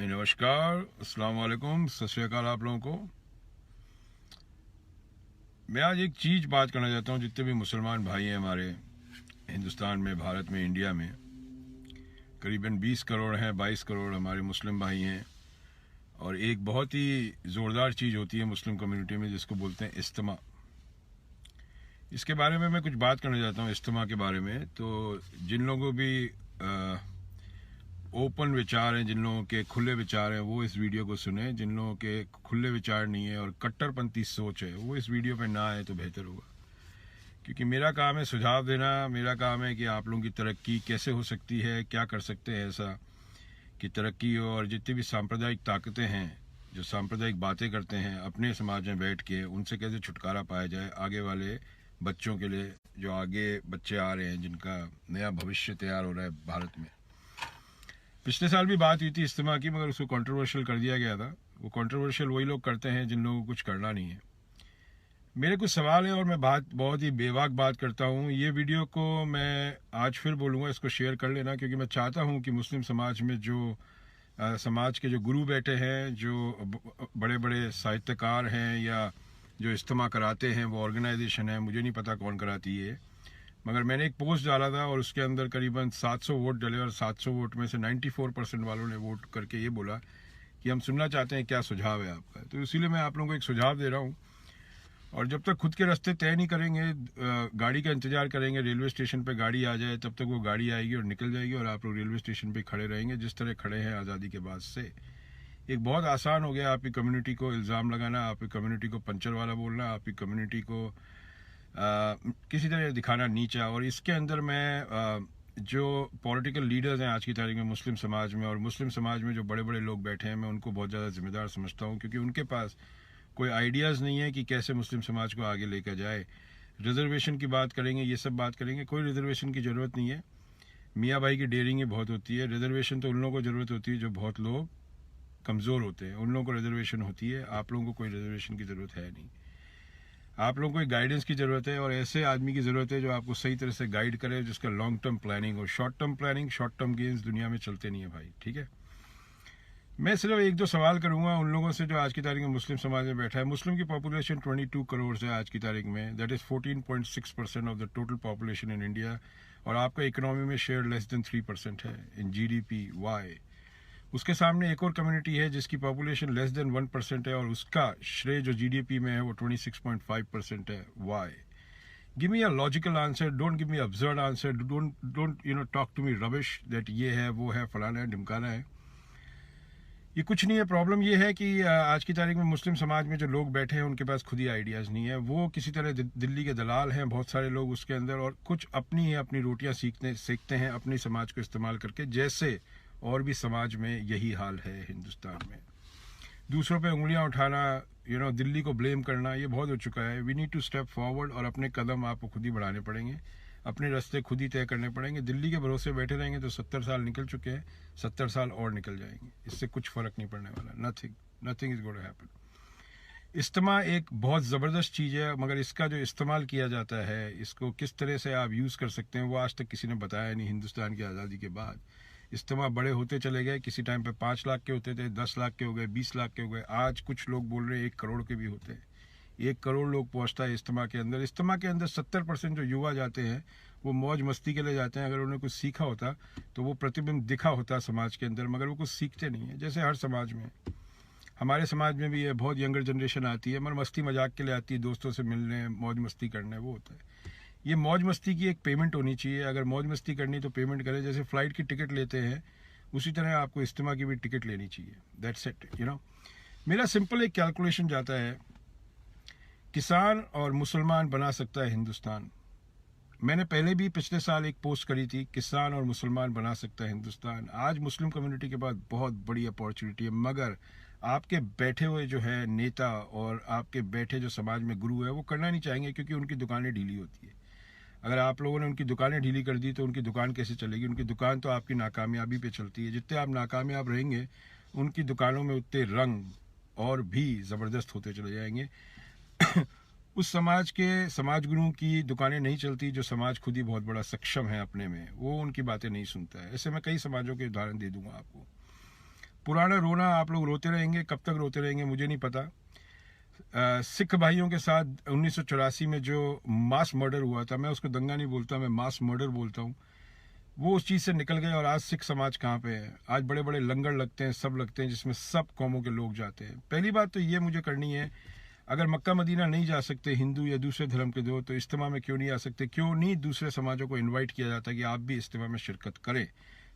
नमस्कार, अस्सलाम वालेकुम, सत श्री अकाल आप लोगों को। मैं आज एक चीज़ बात करना चाहता हूँ। जितने भी मुसलमान भाई हैं हमारे हिंदुस्तान में, भारत में, इंडिया में, करीबन 20 करोड़ हैं, 22 करोड़ हमारे मुस्लिम भाई हैं। और एक बहुत ही ज़ोरदार चीज़ होती है मुस्लिम कम्युनिटी में जिसको बोलते हैं इज्तिमा। इसके बारे में मैं कुछ बात करना चाहता हूँ, इज्तिमा के बारे में। तो जिन लोगों भी ओपन विचार हैं, जिन लोगों के खुले विचार हैं, वो इस वीडियो को सुने। जिन लोगों के खुले विचार नहीं है और कट्टरपंथी सोच है, वो इस वीडियो पे ना आए तो बेहतर होगा। क्योंकि मेरा काम है सुझाव देना, मेरा काम है कि आप लोगों की तरक्की कैसे हो सकती है, क्या कर सकते हैं ऐसा कि तरक्की हो। और जितनी भी सांप्रदायिक ताकतें हैं, जो सांप्रदायिक बातें करते हैं अपने समाज में बैठ के, उनसे कैसे छुटकारा पाया जाए आगे वाले बच्चों के लिए, जो आगे बच्चे आ रहे हैं, जिनका नया भविष्य तैयार हो रहा है भारत में। पिछले साल भी बात हुई थी इज्तिमा की, मगर उसको कंट्रोवर्शियल कर दिया गया था। वो कंट्रोवर्शियल वही लोग करते हैं जिन लोगों को कुछ करना नहीं है। मेरे कुछ सवाल हैं और मैं बहुत ही बेबाक बात करता हूँ। ये वीडियो को मैं आज फिर बोलूँगा, इसको शेयर कर लेना, क्योंकि मैं चाहता हूँ कि मुस्लिम समाज में जो समाज के जो गुरु बैठे हैं, जो बड़े बड़े साहित्यकार हैं, या जो इज्तिमा कराते हैं, वो ऑर्गेनाइजेशन है, मुझे नहीं पता कौन कराती है, मगर मैंने एक पोस्ट डाला था और उसके अंदर करीबन 700 वोट डले और 700 वोट में से 94% वालों ने वोट करके ये बोला कि हम सुनना चाहते हैं क्या सुझाव है आपका। तो इसीलिए मैं आप लोगों को एक सुझाव दे रहा हूँ। और जब तक खुद के रास्ते तय नहीं करेंगे, गाड़ी का इंतजार करेंगे, रेलवे स्टेशन पे गाड़ी आ जाए, तब तक वो गाड़ी आएगी और निकल जाएगी और आप लोग रेलवे स्टेशन पे खड़े रहेंगे जिस तरह खड़े हैं आज़ादी के बाद से। एक बहुत आसान हो गया आपकी कम्युनिटी को इल्ज़ाम लगाना, आपकी कम्युनिटी को पंचर वाला बोलना, आपकी कम्युनिटी को किसी तरह दिखाना नीचा। और इसके अंदर मैं जो पॉलिटिकल लीडर्स हैं आज की तारीख में मुस्लिम समाज में, और मुस्लिम समाज में जो बड़े बड़े लोग बैठे हैं, मैं उनको बहुत ज़्यादा जिम्मेदार समझता हूँ, क्योंकि उनके पास कोई आइडियाज़ नहीं है कि कैसे मुस्लिम समाज को आगे लेकर जाए। रिजर्वेशन की बात करेंगे, ये सब बात करेंगे, कोई रिजर्वेशन की ज़रूरत नहीं है। मियाँ भाई की डेयरिंग बहुत होती है। रिजर्वेशन तो उन लोगों को ज़रूरत होती है जो बहुत लोग कमज़ोर होते हैं, उन लोगों को रिजर्वेशन होती है। आप लोगों को कोई रिजर्वेशन की ज़रूरत है नहीं। आप लोगों को एक गाइडेंस की ज़रूरत है, और ऐसे आदमी की ज़रूरत है जो आपको सही तरह से गाइड करे, जिसका लॉन्ग टर्म प्लानिंग हो। Short term planning, short term games दुनिया में चलते नहीं है भाई, ठीक है। मैं सिर्फ एक दो सवाल करूंगा उन लोगों से जो आज की तारीख में मुस्लिम समाज में बैठा है। मुस्लिम की पॉपुलेशन 22 करोड़ है आज की तारीख में, that is 14.6% of the total population in India. और आपका इकोनॉमी में शेयर लेस देन 3% है इन GDP वाई। उसके सामने एक और कम्युनिटी है जिसकी पॉपुलेशन लेस देन 1% है, और उसका श्रेय जो GDP में है वो 26.5% है। Why? Give me a logical answer, don't give me absurd answer, don't talk to me rubbish that ये है, वो है, फलाना है, ढिमकाना है। ये कुछ नहीं है। प्रॉब्लम ये है कि आज की तारीख में मुस्लिम समाज में जो लोग बैठे हैं उनके पास खुद ही आइडियाज़ नहीं है। वो किसी तरह दिल्ली के दलाल हैं बहुत सारे लोग उसके अंदर, और कुछ अपनी रोटियां सीखते हैं अपने समाज को इस्तेमाल करके, जैसे और भी समाज में यही हाल है हिंदुस्तान में। दूसरों पे उंगलियां उठाना, दिल्ली को ब्लेम करना, ये बहुत हो चुका है। We need to step forward, और अपने कदम आपको खुद ही बढ़ाने पड़ेंगे, अपने रास्ते खुद ही तय करने पड़ेंगे। दिल्ली के भरोसे बैठे रहेंगे तो 70 साल निकल चुके हैं, 70 साल और निकल जाएंगे, इससे कुछ फ़र्क नहीं पड़ने वाला। Nothing is going to happen. इस्तेमा एक बहुत ज़बरदस्त चीज़ है, मगर इसका जो इस्तेमाल किया जाता है, इसको किस तरह से आप यूज़ कर सकते हैं, वो आज तक किसी ने बताया नहीं। हिंदुस्तान की आज़ादी के बाद इस्तेमा बड़े होते चले गए। किसी टाइम पे 5 लाख के होते थे, 10 लाख के हो गए, 20 लाख के हो गए, आज कुछ लोग बोल रहे हैं 1 करोड़ के भी होते हैं। 1 करोड़ लोग पहुंचता है इज्तिमा के अंदर। इज्तिमा के अंदर 70% जो युवा जाते हैं वो मौज मस्ती के लिए जाते हैं। अगर उन्होंने कुछ सीखा होता तो वो प्रतिबिंब दिखा होता समाज के अंदर, मगर वो कुछ सीखते नहीं है। जैसे हर समाज में, हमारे समाज में भी ये बहुत यंगर जनरेशन आती है, मगर मस्ती मजाक के लिए आती है, दोस्तों से मिलने, मौज मस्ती करने, वो होता है। ये मौज मस्ती की एक पेमेंट होनी चाहिए। अगर मौज मस्ती करनी तो पेमेंट करें, जैसे फ़्लाइट की टिकट लेते हैं उसी तरह आपको इज्तिमा की भी टिकट लेनी चाहिए। That's it. मेरा सिंपल एक कैलकुलेशन जाता है, किसान और मुसलमान बना सकता है हिंदुस्तान। मैंने पहले भी पिछले साल एक पोस्ट करी थी, किसान और मुसलमान बना सकता है हिंदुस्तान। आज मुस्लिम कम्युनिटी के पास बहुत बड़ी अपॉर्चुनिटी है, मगर आपके बैठे हुए जो है नेता और आपके बैठे जो समाज में गुरु है वो करना नहीं चाहेंगे, क्योंकि उनकी दुकानें ढीली होती है। अगर आप लोगों ने उनकी दुकानें ढीली कर दी तो उनकी दुकान कैसे चलेगी? उनकी दुकान तो आपकी नाकामयाबी पे चलती है। जितने आप नाकामयाब रहेंगे उनकी दुकानों में उतने रंग और भी ज़बरदस्त होते चले जाएंगे। उस समाज के समाज गुरुओं की दुकानें नहीं चलती जो समाज खुद ही बहुत बड़ा सक्षम है अपने में, वो उनकी बातें नहीं सुनता है। ऐसे मैं कई समाजों के उदाहरण दे दूंगा आपको। पुराना रोना आप लोग रोते रहेंगे, कब तक रोते रहेंगे मुझे नहीं पता। सिख भाइयों के साथ 1984 में जो मास मर्डर हुआ था, मैं उसको दंगा नहीं बोलता, मैं मास मर्डर बोलता हूँ, वो उस चीज़ से निकल गए। और आज सिख समाज कहाँ पे है? आज बड़े बड़े लंगर लगते हैं, सब लगते हैं, जिसमें सब कौमों के लोग जाते हैं। पहली बात तो ये मुझे करनी है, अगर मक्का मदीना नहीं जा सकते हिंदू या दूसरे धर्म के दो, तो इज्तिमा में क्यों नहीं आ सकते? क्यों नहीं दूसरे समाजों को इन्वाइट किया जाता कि आप भी इज्तिमा में शिरकत करें,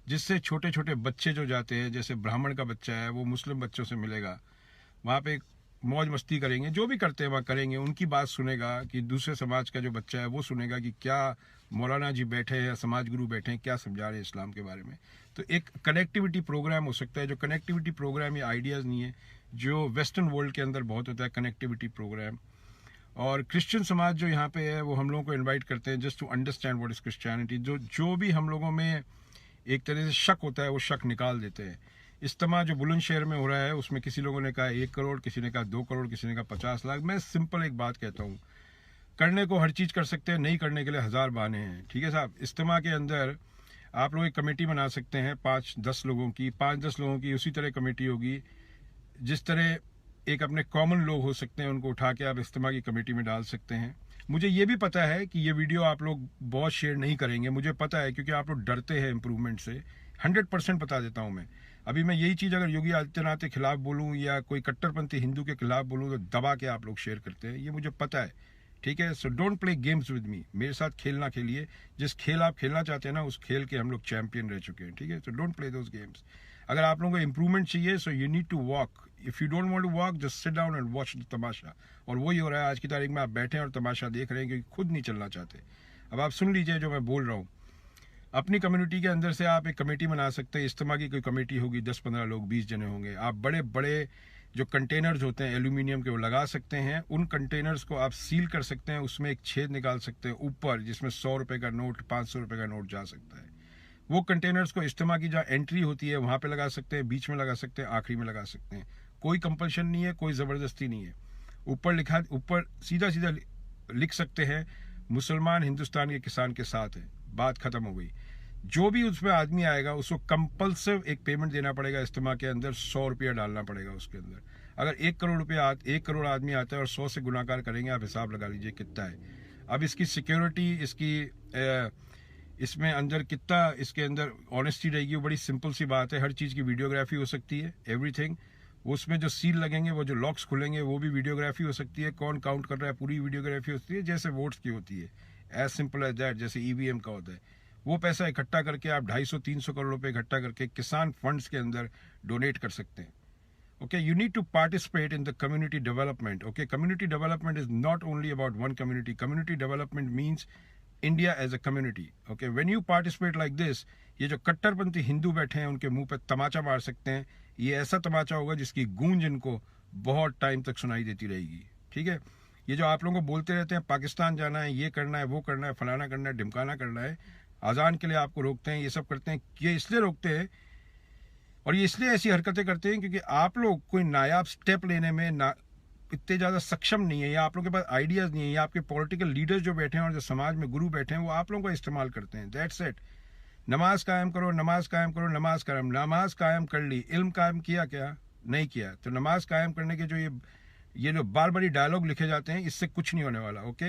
जिससे छोटे छोटे बच्चे जो जाते हैं, जैसे ब्राह्मण का बच्चा है वो मुस्लिम बच्चों से मिलेगा, वहाँ पे मौज मस्ती करेंगे, जो भी करते हैं वहाँ करेंगे, उनकी बात सुनेगा कि दूसरे समाज का जो बच्चा है वो सुनेगा कि क्या मौलाना जी बैठे हैं या समाज गुरु बैठे हैं, क्या समझा रहे हैं इस्लाम के बारे में। तो एक कनेक्टिविटी प्रोग्राम हो सकता है, जो कनेक्टिविटी प्रोग्राम ये आइडियाज़ नहीं है जो वेस्टर्न वर्ल्ड के अंदर बहुत होता है, कनेक्टिविटी प्रोग्राम। और क्रिश्चियन समाज जो यहाँ पे है वो हम लोगों को इन्वाइट करते हैं just to understand what is Christianity. जो भी हम लोगों में एक तरह से शक होता है वो शक निकाल देते हैं। इज्तिमा जो बुलंदशहर में हो रहा है उसमें किसी लोगों ने कहा 1 करोड़, किसी ने कहा 2 करोड़, किसी ने कहा 50 लाख। मैं सिंपल एक बात कहता हूँ, करने को हर चीज़ कर सकते हैं, नहीं करने के लिए 1000 बहाने हैं। ठीक है साहब, इज्तिमा के अंदर आप लोग एक कमेटी बना सकते हैं 5-10 लोगों की, 5-10 लोगों की उसी तरह कमेटी होगी जिस तरह एक अपने कॉमन लोग हो सकते हैं, उनको उठा के आप इज्तिमा की कमेटी में डाल सकते हैं। मुझे ये भी पता है कि ये वीडियो आप लोग बहुत शेयर नहीं करेंगे, मुझे पता है, क्योंकि आप लोग डरते हैं इम्प्रूवमेंट से। 100% बता देता हूँ मैं। अभी मैं यही चीज़ अगर योगी आदित्यनाथ के खिलाफ बोलूँ या कोई कट्टरपंथी हिंदू के खिलाफ बोलूँ तो दबा के आप लोग शेयर करते हैं, ये मुझे पता है। ठीक है, so don't play games with me, मेरे साथ खेलना खेलिए। जिस खेल आप खेलना चाहते हैं ना, उस खेल के हम लोग चैंपियन रह चुके हैं। ठीक है, so don't play those games. अगर आप लोगों को इम्प्रूवमेंट चाहिए, so you need to walk. If you don't want to walk, just sit down and watch the tamasha. और वही हो रहा है आज की तारीख में, आप बैठे हैं और तमाशा देख रहे हैं क्योंकि खुद नहीं चलना चाहते। अब आप सुन लीजिए जो मैं बोल रहा हूँ। अपनी कम्युनिटी के अंदर से आप एक कमेटी बना सकते हैं, इज्तिमा की कोई कमेटी होगी, 10-15 लोग, 20 जने होंगे। आप बड़े बड़े जो कंटेनर्स होते हैं एल्यूमिनियम के, वो लगा सकते हैं। उन कंटेनर्स को आप सील कर सकते हैं, उसमें एक छेद निकाल सकते हैं ऊपर, जिसमें 100 रुपये का नोट, 500 रुपये का नोट जा सकता है। वो कंटेनर्स को इज्तिमा की जहाँ एंट्री होती है वहाँ पे लगा सकते हैं, बीच में लगा सकते हैं, आखिरी में लगा सकते हैं। कोई कंपल्शन नहीं है, कोई ज़बरदस्ती नहीं है। ऊपर सीधा सीधा लिख सकते हैं, मुसलमान हिंदुस्तान के किसान के साथ है, बात खत्म हो गई। जो भी उसमें आदमी आएगा उसको कंपल्सिव एक पेमेंट देना पड़ेगा, इज्तिमा के अंदर 100 रुपया डालना पड़ेगा उसके अंदर। अगर 1 करोड़ रुपया 1 करोड़ आदमी आता है और 100 से गुणाकार करेंगे, आप हिसाब लगा लीजिए कितना है। अब इसकी सिक्योरिटी, इसमें अंदर कितना इसके अंदर ऑनेस्टी रहेगी, वो बड़ी सिंपल सी बात है। हर चीज़ की वीडियोग्राफी हो सकती है, एवरीथिंग। उसमें जो सील लगेंगे, वो जो लॉक्स खुलेंगे, वो भी वीडियोग्राफी हो सकती है। कौन काउंट कर रहा है, पूरी वीडियोग्राफी होती है, जैसे वोट्स की होती है, एज सिंपल एज दैट, जैसे ईवीएम का होता है। वो पैसा इकट्ठा करके आप 250-300 करोड़ रुपए इकट्ठा करके किसान फंड्स के अंदर डोनेट कर सकते हैं। Okay, you need to participate in the community development. Okay, community development is not only about one community. Community development means India as a community. Okay, when you participate like this, ये जो कट्टरपंथी हिंदू बैठे हैं उनके मुंह पे तमाचा मार सकते हैं। ये ऐसा तमाचा होगा जिसकी गूंज इनको बहुत टाइम तक सुनाई देती रहेगी। ठीक है, ये जो आप लोगों को बोलते रहते हैं पाकिस्तान जाना है, ये करना है, वो करना है, फलाना करना है, ढिमकाना करना है, अजान के लिए आपको रोकते हैं, ये सब करते हैं। ये इसलिए रोकते हैं और ये इसलिए ऐसी हरकतें करते हैं क्योंकि आप लोग कोई नायाब स्टेप लेने में इतने ज़्यादा सक्षम नहीं है, या आप लोगों के पास आइडियाज़ नहीं है, या आपके पॉलिटिकल लीडर्स जो बैठे हैं और जो समाज में गुरु बैठे हैं वो आप लोगों का इस्तेमाल करते हैं। That's it. नमाज कायम करो, नमाज कायम करो, नमाज कायम कर ली, इल्म कायम किया क्या? नहीं किया। तो नमाज कायम करने के जो ये जो बार बारी डायलॉग लिखे जाते हैं, इससे कुछ नहीं होने वाला। ओके,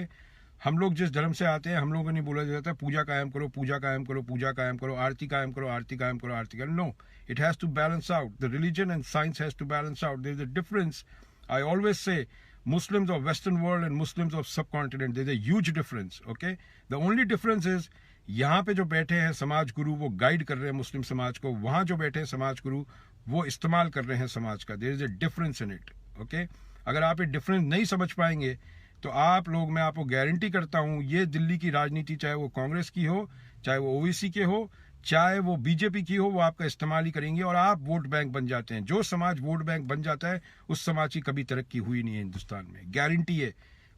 हम लोग जिस धर्म से आते हैं, हम लोगों को नहीं बोला जाता पूजा कायम करो, पूजा कायम करो, पूजा कायम करो, आरती कायम करो, आरती कायम करो, आरती कायम। No, it has to balance out. The religion and science has to balance out. There's a difference. I always say Muslims of Western world and Muslims of subcontinent, there's a huge difference. Okay, the only difference is यहाँ पे जो बैठे हैं समाज गुरु वो guide कर रहे हैं मुस्लिम समाज को, वहाँ जो बैठे हैं समाज गुरु वो इस्तेमाल कर रहे हैं समाज का। There is a difference in it. Okay, अगर आप ये डिफरेंस नहीं समझ पाएंगे तो आप लोग, मैं आपको गारंटी करता हूँ, ये दिल्ली की राजनीति, चाहे वो कांग्रेस की हो, चाहे वो ओवैसी के हो, चाहे वो बीजेपी की हो, वो आपका इस्तेमाल ही करेंगे और आप वोट बैंक बन जाते हैं। जो समाज वोट बैंक बन जाता है उस समाज की कभी तरक्की हुई नहीं है हिंदुस्तान में, गारंटी है।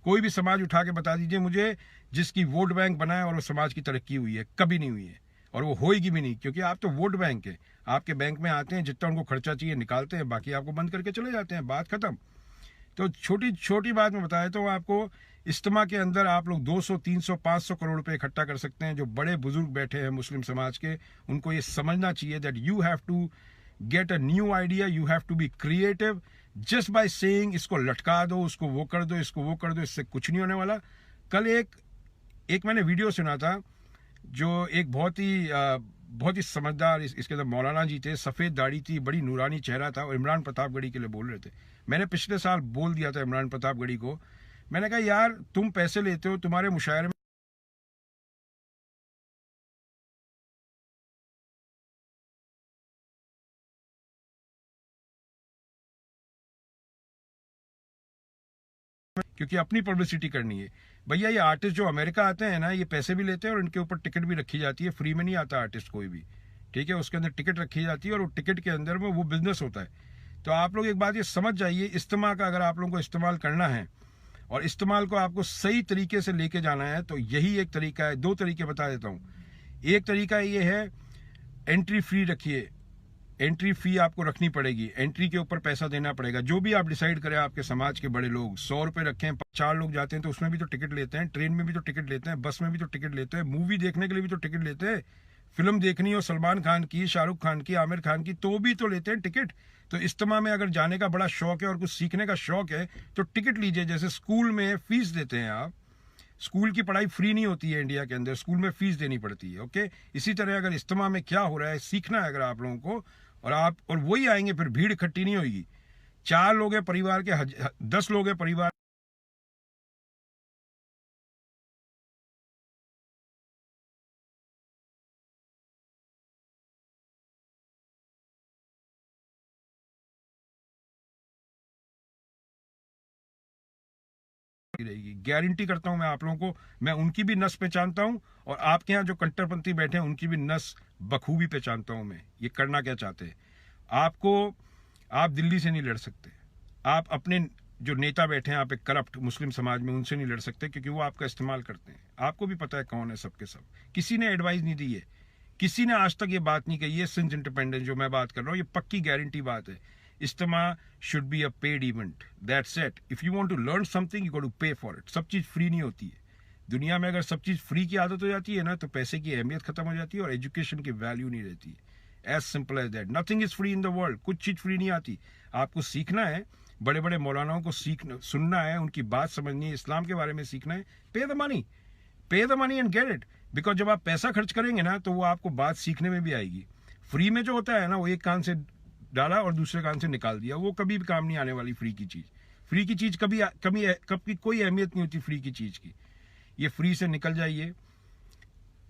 कोई भी समाज उठा के बता दीजिए मुझे जिसकी वोट बैंक बना है और वो समाज की तरक्की हुई है, कभी नहीं हुई है और वो होएगी भी नहीं, क्योंकि आप तो वोट बैंक है। आपके बैंक में आते हैं, जितना उनको खर्चा चाहिए निकालते हैं, बाकी आपको बंद करके चले जाते हैं, बात खत्म। तो छोटी छोटी बात में बताया तो आपको इज्तिमा के अंदर आप लोग 200, 300, 500 करोड़ रुपए इकट्ठा कर सकते हैं। जो बड़े बुजुर्ग बैठे हैं मुस्लिम समाज के, उनको ये समझना चाहिए that you have to get a new idea, you have to be creative. Just by saying इसको लटका दो, उसको वो कर दो, इसको वो कर दो, इससे कुछ नहीं होने वाला। कल एक मैंने वीडियो सुना था, जो एक बहुत ही समझदार, इसके अंदर मौलाना जी थे, सफ़ेद दाढ़ी थी, बड़ी नूरानी चेहरा था, और इमरान प्रतापगढ़ी के लिए बोल रहे थे। मैंने पिछले साल बोल दिया था इमरान प्रतापगढ़ी को, मैंने कहा यार तुम पैसे लेते हो, तुम्हारे मुशायरे में क्योंकि अपनी पब्लिसिटी करनी है। भैया ये आर्टिस्ट जो अमेरिका आते हैं ना, ये पैसे भी लेते हैं और इनके ऊपर टिकट भी रखी जाती है, फ्री में नहीं आता आर्टिस्ट कोई भी, ठीक है, उसके अंदर टिकट रखी जाती है और वो टिकट के अंदर में वो बिजनेस होता है। तो आप लोग एक बात ये समझ जाइए, इस्तेमाल का अगर आप लोगों को इस्तेमाल करना है और इस्तेमाल को आपको सही तरीके से लेके जाना है, तो यही एक तरीका है। दो तरीके बता देता हूँ। एक तरीका ये है, एंट्री फ्री रखिए, एंट्री फी आपको रखनी पड़ेगी, एंट्री के ऊपर पैसा देना पड़ेगा। जो भी आप डिसाइड करें, आपके समाज के बड़े लोग 100 रुपये रखें, 4 लोग जाते हैं तो उसमें भी तो टिकट लेते हैं, ट्रेन में भी तो टिकट लेते हैं, बस में भी तो टिकट लेते हैं, मूवी देखने के लिए भी तो टिकट लेते हैं, फिल्म देखनी हो सलमान खान की, शाहरुख खान की, आमिर खान की, तो भी तो लेते हैं टिकट। तो इज्तिमा में अगर जाने का बड़ा शौक है और कुछ सीखने का शौक है तो टिकट लीजिए। जैसे स्कूल में फीस देते हैं आप, स्कूल की पढ़ाई फ्री नहीं होती है इंडिया के अंदर, स्कूल में फीस देनी पड़ती है। ओके, इसी तरह अगर इज्तिमा में क्या हो रहा है सीखना है अगर आप लोगों को, और वही आएंगे, फिर भीड़ इकट्ठी नहीं होगी। 4 लोग हैं परिवार के, 10 लोग हैं परिवार रहेगी। गारंटी करता हूं मैं आप लोगों को, मैं उनकी भी नस पहचानता हूं और आपके यहाँ जो कट्टरपंथी बैठे हैं उनकी भी नस बखूबी पहचानता हूं मैं। ये करना क्या चाहते हैं आपको, आप दिल्ली से नहीं लड़ सकते, आप अपने जो नेता बैठे हैं आप एक करप्ट मुस्लिम समाज में, उनसे नहीं लड़ सकते, क्योंकि वो आपका इस्तेमाल करते हैं। आपको भी पता है कौन है सबके सब, किसी ने एडवाइस नहीं दी है, किसी ने आज तक ये बात नहीं कही है। सिंध इंडिपेंडेंस जो मैं बात कर रहा हूँ, ये पक्की गारंटी बात है। इज्तिमा should be a paid event, that's it. If you want to learn something you got to pay for it. सब चीज फ्री नहीं होती है दुनिया में। अगर सब चीज फ्री की आदत हो जाती है ना, तो पैसे की अहमियत खत्म हो जाती है और एजुकेशन की वैल्यू नहीं रहती है। As simple as that. Nothing is free in the world, कुछ चीज फ्री नहीं आती। आपको सीखना है, बड़े बड़े मौलानाओं को सीखना, सुनना है, उनकी बात समझनी है, इस्लाम के बारे में सीखना है, पे the money and get it. Because जब आप पैसा खर्च करेंगे ना, तो वो आपको बात सीखने में भी आएगी। फ्री में जो होता है ना, वो एक कान से डाला और दूसरे कान से निकाल दिया, वो कभी भी काम नहीं आने वाली फ्री की चीज। फ्री की चीज कभी कोई अहमियत नहीं होती फ्री की चीज की। ये फ्री से निकल जाइए।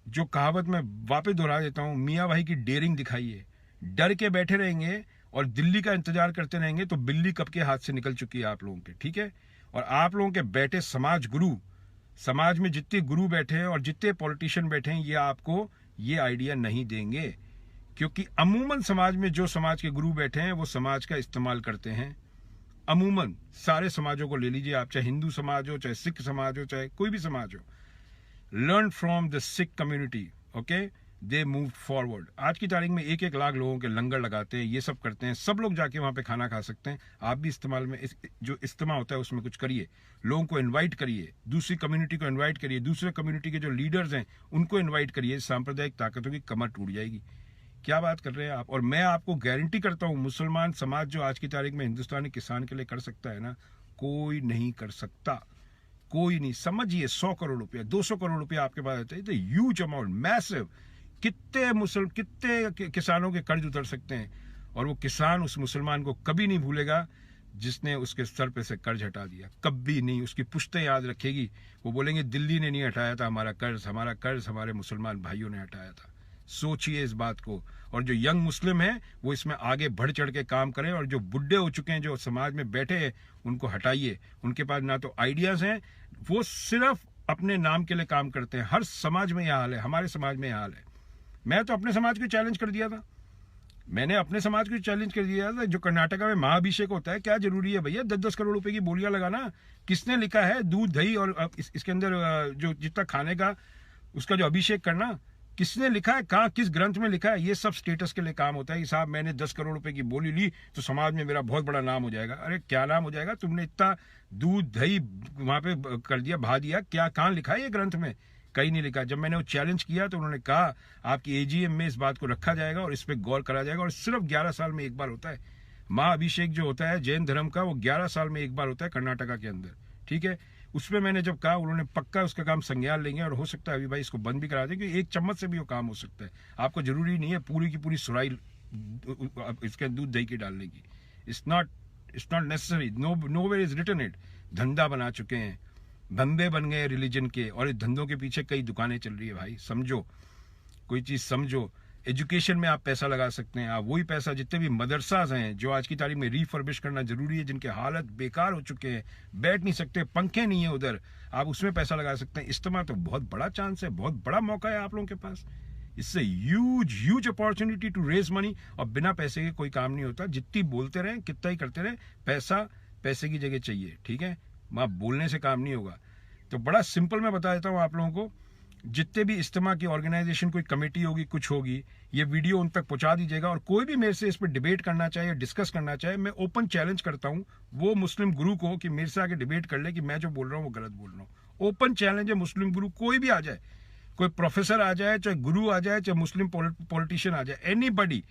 जो कहावत मैं वापस दोहरा देता हूं, मियाँ भाई की डेयरिंग दिखाइए। डर के बैठे रहेंगे और दिल्ली का इंतजार करते रहेंगे तो बिल्ली कब के हाथ से निकल चुकी है आप लोगों के, ठीक है। और आप लोगों के बैठे समाज गुरु, समाज में जितने गुरु बैठे हैं और जितने पॉलिटिशियन बैठे हैं, ये आपको ये आइडिया नहीं देंगे, क्योंकि अमूमन समाज में जो समाज के गुरु बैठे हैं वो समाज का इस्तेमाल करते हैं। अमूमन सारे समाजों को ले लीजिए आप, चाहे हिंदू समाज हो, चाहे सिख समाज हो, चाहे कोई भी समाज हो। Learn from the Sikh community, okay, they move forward. आज की तारीख में 1-1 लाख लोगों के लंगर लगाते हैं, ये सब करते हैं। सब लोग जाके वहां पे खाना खा सकते हैं। आप भी इस्तेमाल में जो इस्तेमा होता है उसमें कुछ करिए, लोगों को इनवाइट करिए, दूसरी कम्युनिटी को इनवाइट करिए, दूसरे कम्युनिटी के जो लीडर्स हैं उनको इन्वाइट करिए। सांप्रदायिक ताकतों की कमर टूट जाएगी। क्या बात कर रहे हैं आप। और मैं आपको गारंटी करता हूं, मुसलमान समाज जो आज की तारीख में हिंदुस्तानी किसान के लिए कर सकता है ना, कोई नहीं कर सकता, कोई नहीं। समझिए 100 करोड़ रुपया, 200 करोड़ रुपया आपके पास रहता है, ह्यूज अमाउंट, मैसिव। कितने किसानों के कर्ज उतर सकते हैं, और वो किसान उस मुसलमान को कभी नहीं भूलेगा जिसने उसके सर पे से कर्ज हटा दिया, कभी नहीं। उसकी पुश्तें याद रखेगी, वो बोलेंगे दिल्ली ने नहीं हटाया था हमारा कर्ज हमारे मुसलमान भाइयों ने हटाया था। सोचिए इस बात को। और जो यंग मुस्लिम हैं वो इसमें आगे बढ़ चढ़ के काम करें, और जो बुढ़े हो चुके हैं, जो समाज में बैठे हैं, उनको हटाइए। उनके पास ना तो आइडियाज हैं, वो सिर्फ अपने नाम के लिए काम करते हैं। हर समाज में यह हाल है, हमारे समाज में यह हाल है। मैं तो अपने समाज को चैलेंज कर दिया था, मैंने अपने समाज को चैलेंज कर दिया था। जो कर्नाटका में महाअभिषेक होता है, क्या जरूरी है भैया 10-10 करोड़ रुपए की बोलियां लगाना। किसने लिखा है दूध दही और इसके अंदर जो जितना खाने का उसका जो अभिषेक करना, किसने लिखा है, कहाँ किस ग्रंथ में लिखा है। ये सब स्टेटस के लिए काम होता है कि साहब मैंने 10 करोड़ रुपए की बोली ली तो समाज में मेरा बहुत बड़ा नाम हो जाएगा। अरे क्या नाम हो जाएगा, तुमने इतना दूध दही वहां पे कर दिया, बहा दिया, क्या कहाँ लिखा है ये ग्रंथ में, कहीं नहीं लिखा। जब मैंने वो चैलेंज किया तो उन्होंने कहा आपकी एजीएम में इस बात को रखा जाएगा और इस पर गौर करा जाएगा, और सिर्फ 11 साल में एक बार होता है। महाअभिषेक जो होता है जैन धर्म का, वो 11 साल में एक बार होता है कर्नाटका के अंदर, ठीक है। उसमें मैंने जब कहा, उन्होंने पक्का उसका काम संज्ञान लेंगे, और हो सकता है अभी भाई इसको बंद भी करा दें, क्योंकि एक चम्मच से भी वो काम हो सकता है। आपको जरूरी नहीं है पूरी की पूरी सुराई इसके दूध दही की डालने की। It's not necessary, nowhere is written it. धंधा बना चुके हैं, धंधे बन गए रिलीजन के, और इस धंधों के पीछे कई दुकानें चल रही है भाई। समझो, कोई चीज समझो। एजुकेशन में आप पैसा लगा सकते हैं, आप वही पैसा, जितने भी मदरसाज हैं जो आज की तारीख में रिफर्बिश करना जरूरी है, जिनके हालत बेकार हो चुके हैं, बैठ नहीं सकते, पंखे नहीं है उधर, आप उसमें पैसा लगा सकते हैं। इस्तेमाल तो बहुत बड़ा चांस है, बहुत बड़ा मौका है आप लोगों के पास। इससे huge opportunity to raise money, और बिना पैसे के कोई काम नहीं होता। जितनी बोलते रहें, कितना ही करते रहें, पैसा पैसे की जगह चाहिए, ठीक है। वहां बोलने से काम नहीं होगा। तो बड़ा सिंपल मैं बता देता हूं आप लोगों को, जितने भी इज्तिमा की ऑर्गेनाइजेशन, कोई कमेटी होगी, कुछ होगी, ये वीडियो उन तक पहुंचा दीजिएगा। और कोई भी मेरे से इस पर डिबेट करना चाहे या डिस्कस करना चाहे, मैं ओपन चैलेंज करता हूं वो मुस्लिम गुरु को कि मेरे से आके डिबेट कर ले कि मैं जो बोल रहा हूं वो गलत बोल रहा हूं। ओपन चैलेंज है, मुस्लिम गुरु कोई भी आ जाए, कोई प्रोफेसर आ जाए, चाहे गुरु आ जाए, चाहे मुस्लिम पॉलिटिशियन आ जाए, एनीबॉडी,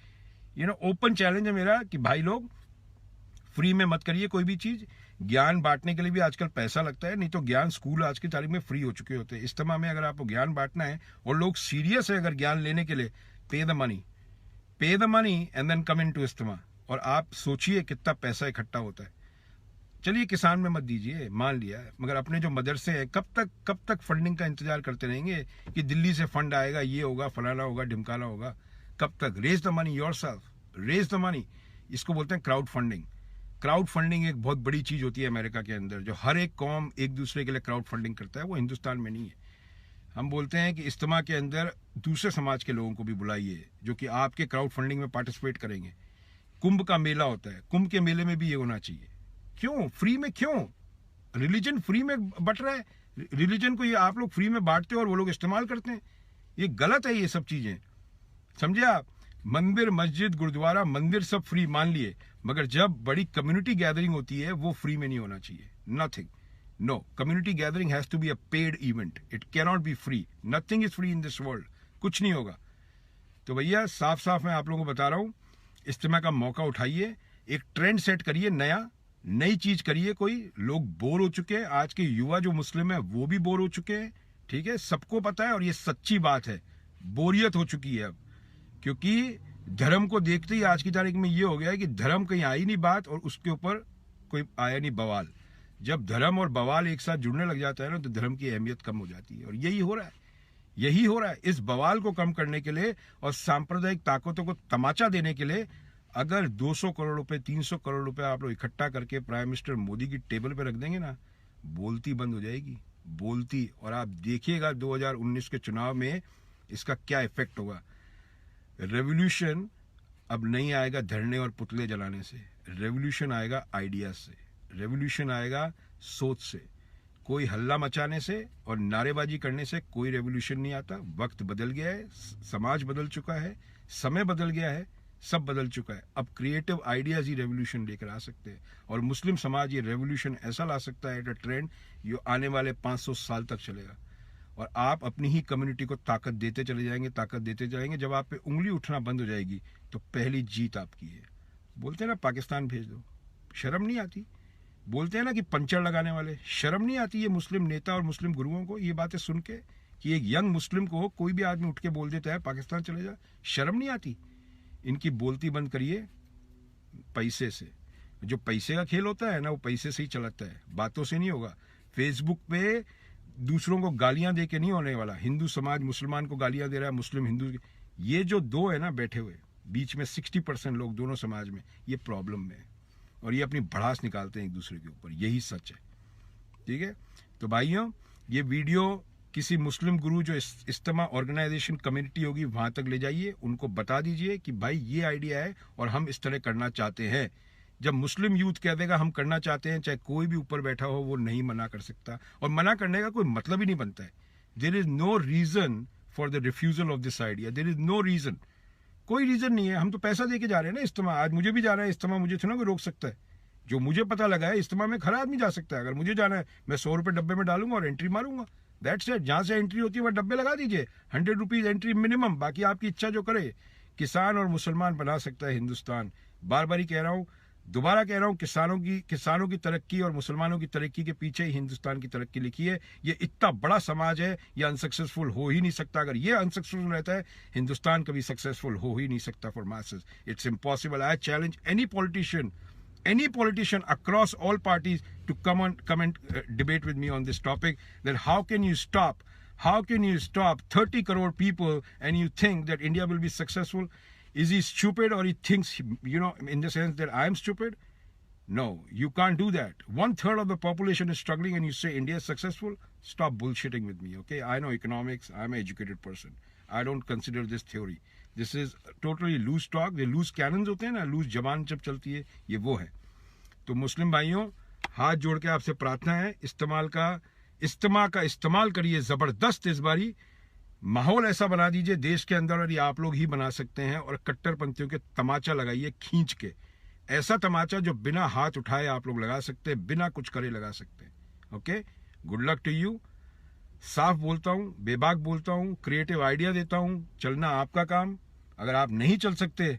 ओपन चैलेंज है मेरा कि भाई लोग फ्री में मत करिए कोई भी चीज। ज्ञान बांटने के लिए भी आजकल पैसा लगता है, नहीं तो ज्ञान स्कूल आज की तारीख में फ्री हो चुके होते हैं। इज्तिमा में अगर आपको ज्ञान बांटना है और लोग सीरियस है अगर ज्ञान लेने के लिए, pay the money and then come in to इज्तिमा। और आप सोचिए कितना पैसा इकट्ठा होता है। चलिए किसान में मत दीजिए, मान लिया है, मगर अपने जो मदरसे हैं, कब तक फंडिंग का इंतजार करते रहेंगे कि दिल्ली से फंड आएगा, ये होगा, फलाना होगा, ढिमकाना होगा? कब तक? Raise the money yourself, raise the money. इसको बोलते हैं क्राउड फंडिंग। क्राउड फंडिंग एक बहुत बड़ी चीज होती है अमेरिका के अंदर, जो हर एक कौम एक दूसरे के लिए क्राउड फंडिंग करता है, वो हिंदुस्तान में नहीं है। हम बोलते हैं कि इज्तिमा के अंदर दूसरे समाज के लोगों को भी बुलाइए जो कि आपके क्राउड फंडिंग में पार्टिसिपेट करेंगे। कुंभ का मेला होता है, कुंभ के मेले में भी ये होना चाहिए। क्यों फ्री में? क्यों रिलीजन फ्री में बट रहा है? रिलीजन को ये आप लोग फ्री में बांटते हो और वो लोग इस्तेमाल करते हैं, ये गलत है। ये सब चीजें समझे आप? मंदिर, मस्जिद, गुरुद्वारा, मंदिर सब फ्री मान लिए, मगर जब बड़ी कम्युनिटी गैदरिंग होती है वो फ्री में नहीं होना चाहिए। Nothing, no, community gathering has to be a paid event, it can not be free. Nothing is free in this world, कुछ नहीं होगा। तो भैया साफ साफ मैं आप लोगों को बता रहा हूं, इज्तिमा का मौका उठाइए, एक ट्रेंड सेट करिए, नई चीज करिए। कोई लोग बोर हो चुके हैं, आज के युवा जो मुस्लिम है वो भी बोर हो चुके हैं, ठीक है, सबको पता है और ये सच्ची बात है। बोरियत हो चुकी है अब, क्योंकि धर्म को देखते ही आज की तारीख में ये हो गया है कि धर्म कहीं आई नहीं बात और उसके ऊपर कोई आया नहीं बवाल। जब धर्म और बवाल एक साथ जुड़ने लग जाता है ना, तो धर्म की अहमियत कम हो जाती है। और यही हो रहा है। इस बवाल को कम करने के लिए और सांप्रदायिक ताकतों को तमाचा देने के लिए अगर 200 करोड़ रुपए, 300 करोड़ रुपए आप लोग इकट्ठा करके प्राइम मिनिस्टर मोदी की टेबल पे रख देंगे ना, बोलती बंद हो जाएगी, बोलती। और आप देखिएगा 2019 के चुनाव में इसका क्या इफेक्ट होगा। रेवोल्यूशन अब नहीं आएगा धरने और पुतले जलाने से, रेवोल्यूशन आएगा आइडियाज से, रेवोल्यूशन आएगा सोच से। कोई हल्ला मचाने से और नारेबाजी करने से कोई रेवोल्यूशन नहीं आता। वक्त बदल गया है, समाज बदल चुका है, समय बदल गया है, सब बदल चुका है। अब क्रिएटिव आइडियाज ही रेवोल्यूशन लेकर आ सकते हैं, और मुस्लिम समाज ये रेवोल्यूशन ऐसा ला सकता है, ट्रेंड जो आने वाले 500 साल तक चलेगा। और आप अपनी ही कम्युनिटी को ताकत देते चले जाएंगे। जब आप पे उंगली उठना बंद हो जाएगी तो पहली जीत आपकी है। बोलते हैं ना पाकिस्तान भेज दो, शर्म नहीं आती? बोलते हैं ना कि पंचर लगाने वाले, शर्म नहीं आती ये मुस्लिम नेता और मुस्लिम गुरुओं को ये बातें सुन के कि एक यंग मुस्लिम को कोई भी आदमी उठ के बोल देता है पाकिस्तान चले जा? शर्म नहीं आती? इनकी बोलती बंद करिए पैसे से। जो पैसे का खेल होता है ना, वो पैसे से ही चलाता है, बातों से नहीं होगा। फेसबुक पे दूसरों को गालियां दे के नहीं होने वाला। हिंदू समाज मुसलमान को गालियां दे रहा है, मुस्लिम हिंदू, ये जो दो है ना बैठे हुए बीच में 60% लोग दोनों समाज में ये प्रॉब्लम में है, और ये अपनी भड़ास निकालते हैं एक दूसरे के ऊपर। यही सच है, ठीक है। तो भाइयों, ये वीडियो किसी मुस्लिम गुरु जो इज्तिमा ऑर्गेनाइजेशन कम्युनिटी होगी वहां तक ले जाइए, उनको बता दीजिए कि भाई ये आइडिया है और हम इस तरह करना चाहते हैं। जब मुस्लिम यूथ कह देगा हम करना चाहते हैं, चाहे कोई भी ऊपर बैठा हो वो नहीं मना कर सकता, और मना करने का कोई मतलब ही नहीं बनता है। There is no reason for the refusal of this idea, there is no reason, कोई रीजन नहीं है। हम तो पैसा दे के जा रहे हैं ना इज्तिमा, आज मुझे भी जाना है इज्तिमा, मुझे थोड़ा कोई रोक सकता है? जो मुझे पता लगा है इज्तिमा में हर आदमी जा सकता है। अगर मुझे जाना है मैं 100 रुपए डब्बे में डालूंगा और एंट्री मारूंगा, दैट्स इट। जहां से एंट्री होती है वह डब्बे लगा दीजिए, 100 रुपीज एंट्री मिनिमम, बाकी आपकी इच्छा जो करे। किसान और मुसलमान बना सकता है हिंदुस्तान। बार बार ही कह रहा हूं, दोबारा कह रहा हूं, किसानों की तरक्की और मुसलमानों की तरक्की के पीछे ही हिंदुस्तान की तरक्की लिखी है। ये इतना बड़ा समाज है, ये अनसक्सेसफुल हो ही नहीं सकता। अगर ये अनसक्सेसफुल रहता है, हिंदुस्तान कभी सक्सेसफुल हो ही नहीं सकता for masses. It's impossible. I challenge any politician across all parties to come and debate with me on this topic, that how can you stop 30 crore people and you think that India will be successful? Is he stupid, or he thinks, in the sense that I am stupid? No, you can't do that. 1/3 of the population is struggling and you say India is successful? Stop bullshitting with me, okay? I know economics. I'm an educated person. I don't consider this theory. This is totally loose talk. ये loose cannons होते हैं ना, loose जबान जब चलती है, ये वो है। तो मुस्लिम भाइयों, हाथ जोड़ के आपसे प्रार्थना है, इस्तेमा का इस्तेमाल करिए जबरदस्त। इस बारी माहौल ऐसा बना दीजिए देश के अंदर, और ये आप लोग ही बना सकते हैं, और कट्टरपंथियों के तमाचा लगाइए खींच के। ऐसा तमाचा जो बिना हाथ उठाए आप लोग लगा सकते हैं, बिना कुछ करे लगा सकते हैं। Okay, good luck to you. साफ बोलता हूं, बेबाक बोलता हूं, क्रिएटिव आइडिया देता हूं, चलना आपका काम। अगर आप नहीं चल सकते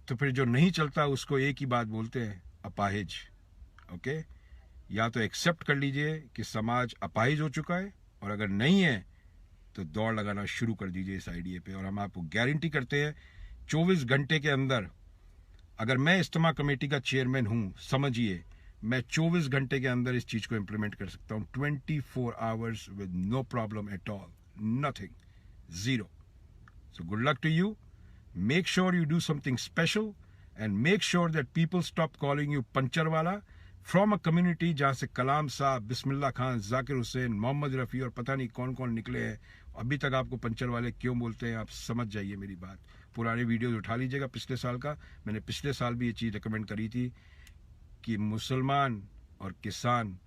तो फिर जो नहीं चलता उसको एक ही बात बोलते हैं, अपाहिज। ओके, या तो एक्सेप्ट कर लीजिए कि समाज अपाहिज हो चुका है, और अगर नहीं है तो दौड़ लगाना शुरू कर दीजिए इस आइडिया पे। और हम आपको गारंटी करते हैं 24 घंटे के अंदर, अगर मैं इज्तिमा कमेटी का चेयरमैन हूं, समझिए मैं 24 घंटे के अंदर इस चीज को इंप्लीमेंट कर सकता हूं। 24 hours with no problem at all, nothing, zero. So good luck to you. Make sure you do something special, and make sure that people stop calling you पंचरवाला from a community जहां से कलाम साहब, बिस्मिल्लाह खान, जाकिर हुसैन, मोहम्मद रफ़ी और पता नहीं कौन कौन निकले हैं। अभी तक आपको पंचरवाले क्यों बोलते हैं, आप समझ जाइए मेरी बात। पुराने वीडियोज उठा लीजिएगा पिछले साल का, मैंने पिछले साल भी ये चीज़ रिकमेंड करी थी कि मुसलमान और किसान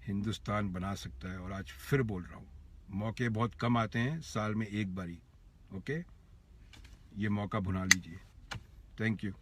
हिंदुस्तान बना सकता है। और आज फिर बोल रहा हूँ, मौके बहुत कम आते हैं, साल में एक बारी। ओके, ये मौका भुना लीजिए। Thank you.